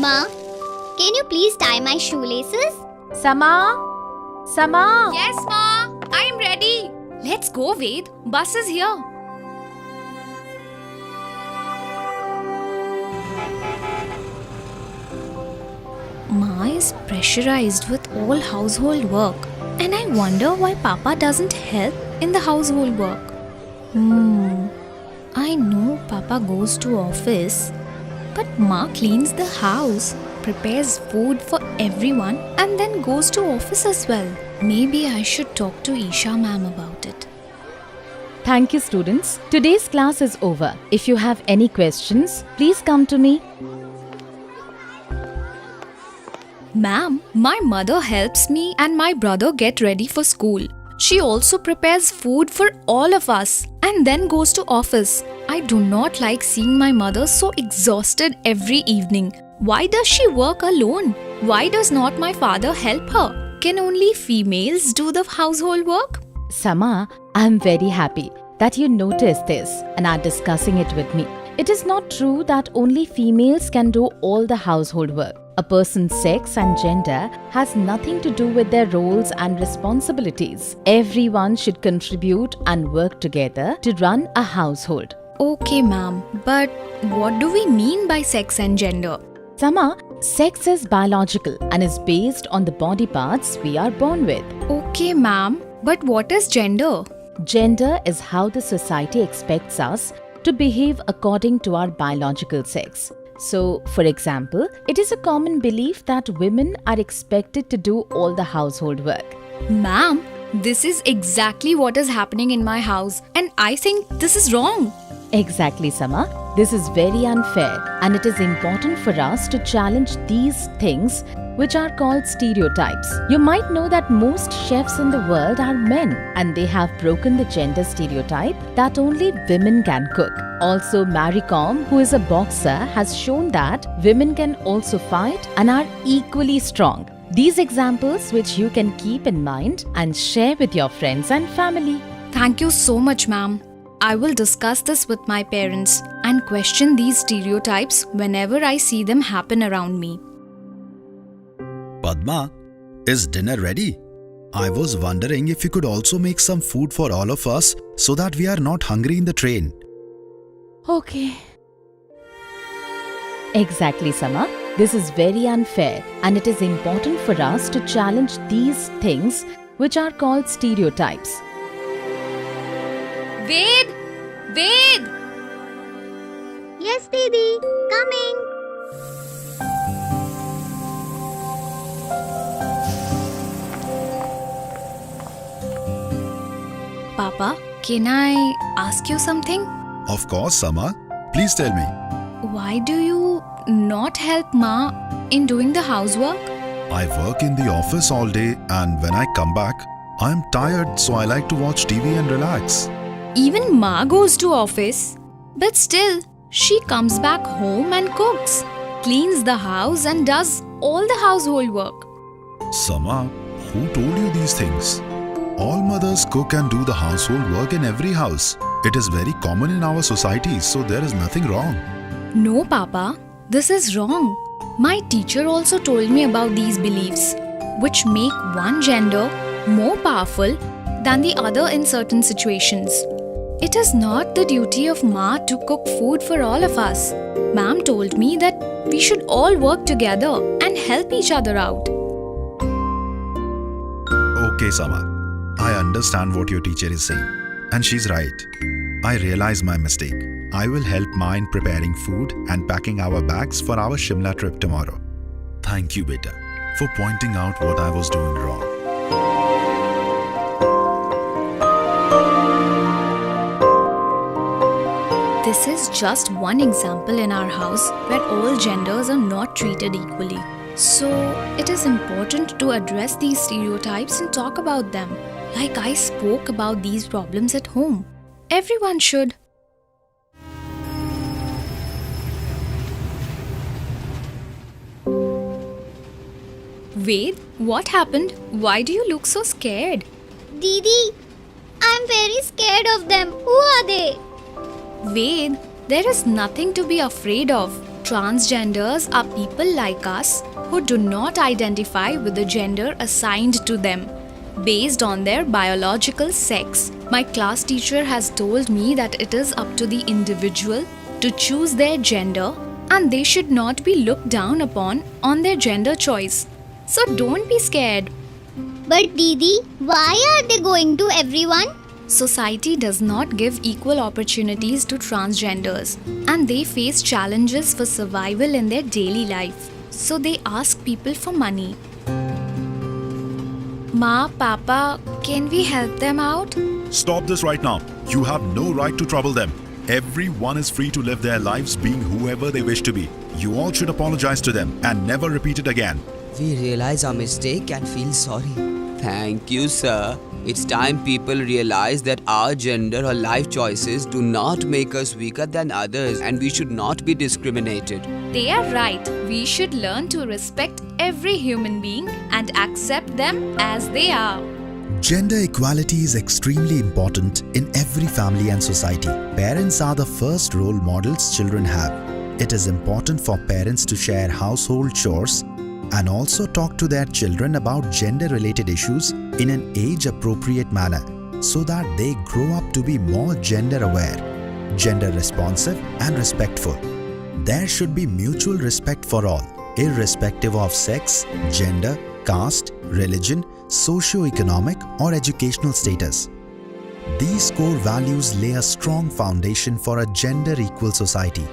Ma, can you please tie my shoelaces? Sama? Sama? Yes, Ma. I'm ready. Let's go, Ved. Bus is here. Ma is pressurized with all household work, and I wonder why Papa doesn't help in the household work. I know Papa goes to office, but Ma cleans the house, prepares food for everyone, and then goes to office as well. Maybe I should talk to Isha ma'am about it. Thank you, students. Today's class is over. If you have any questions, please come to me. Ma'am, my mother helps me and my brother get ready for school. She also prepares food for all of us and then goes to office. I do not like seeing my mother so exhausted every evening. Why does she work alone? Why does not my father help her? Can only females do the household work? Sama, I am very happy that you noticed this and are discussing it with me. It is not true that only females can do all the household work. A person's sex and gender has nothing to do with their roles and responsibilities. Everyone should contribute and work together to run a household. Okay, ma'am, but what do we mean by sex and gender? Sama, sex is biological and is based on the body parts we are born with. Okay, ma'am, but what is gender? Gender is how the society expects us to behave according to our biological sex. So, for example, it is a common belief that women are expected to do all the household work. Ma'am, this is exactly what is happening in my house, and I think this is wrong. Exactly, Sama. This is very unfair, and it is important for us to challenge these things which are called stereotypes. You might know that most chefs in the world are men, and they have broken the gender stereotype that only women can cook. Also, Mary Kom, who is a boxer, has shown that women can also fight and are equally strong. These examples which you can keep in mind and share with your friends and family. Thank you so much, ma'am. I will discuss this with my parents and question these stereotypes whenever I see them happen around me. Padma, is dinner ready? I was wondering if you could also make some food for all of us so that we are not hungry in the train. Okay. Exactly, Sama. This is very unfair, and it is important for us to challenge these things which are called stereotypes. Ved! Ved! Yes, Didi. Coming. Papa, can I ask you something? Of course, Sama. Please tell me. Why do you not help Ma in doing the housework? I work in the office all day, and when I come back, I am tired, so I like to watch TV and relax. Even Ma goes to office, but still, she comes back home and cooks, cleans the house and does all the household work. Sama, who told you these things? All mothers cook and do the household work in every house. It is very common in our society, so there is nothing wrong. No, Papa, this is wrong. My teacher also told me about these beliefs, which make one gender more powerful than the other in certain situations. It is not the duty of Ma to cook food for all of us. Ma'am told me that we should all work together and help each other out. Okay, Sama. I understand what your teacher is saying, and she's right. I realize my mistake. I will help Ma in preparing food and packing our bags for our Shimla trip tomorrow. Thank you, beta, for pointing out what I was doing wrong. This is just one example in our house where all genders are not treated equally. So, it is important to address these stereotypes and talk about them. Like I spoke about these problems at home. Everyone should. Ved, what happened? Why do you look so scared? Didi, I'm very scared of them. Who are they? Ved, there is nothing to be afraid of. Transgenders are people like us who do not identify with the gender assigned to them based on their biological sex. My class teacher has told me that it is up to the individual to choose their gender and they should not be looked down upon on their gender choice. So don't be scared. But Didi, why are they going to everyone? Society does not give equal opportunities to transgenders and they face challenges for survival in their daily life. So they ask people for money. Ma, Papa, can we help them out? Stop this right now. You have no right to trouble them. Everyone is free to live their lives being whoever they wish to be. You all should apologize to them and never repeat it again. We realize our mistake and feel sorry. Thank you, sir. It's time people realize that our gender or life choices do not make us weaker than others and we should not be discriminated. They are right. We should learn to respect every human being and accept them as they are. Gender equality is extremely important in every family and society. Parents are the first role models children have. It is important for parents to share household chores and also talk to their children about gender-related issues in an age-appropriate manner so that they grow up to be more gender-aware, gender-responsive and respectful. There should be mutual respect for all, irrespective of sex, gender, caste, religion, socio-economic or educational status. These core values lay a strong foundation for a gender-equal society.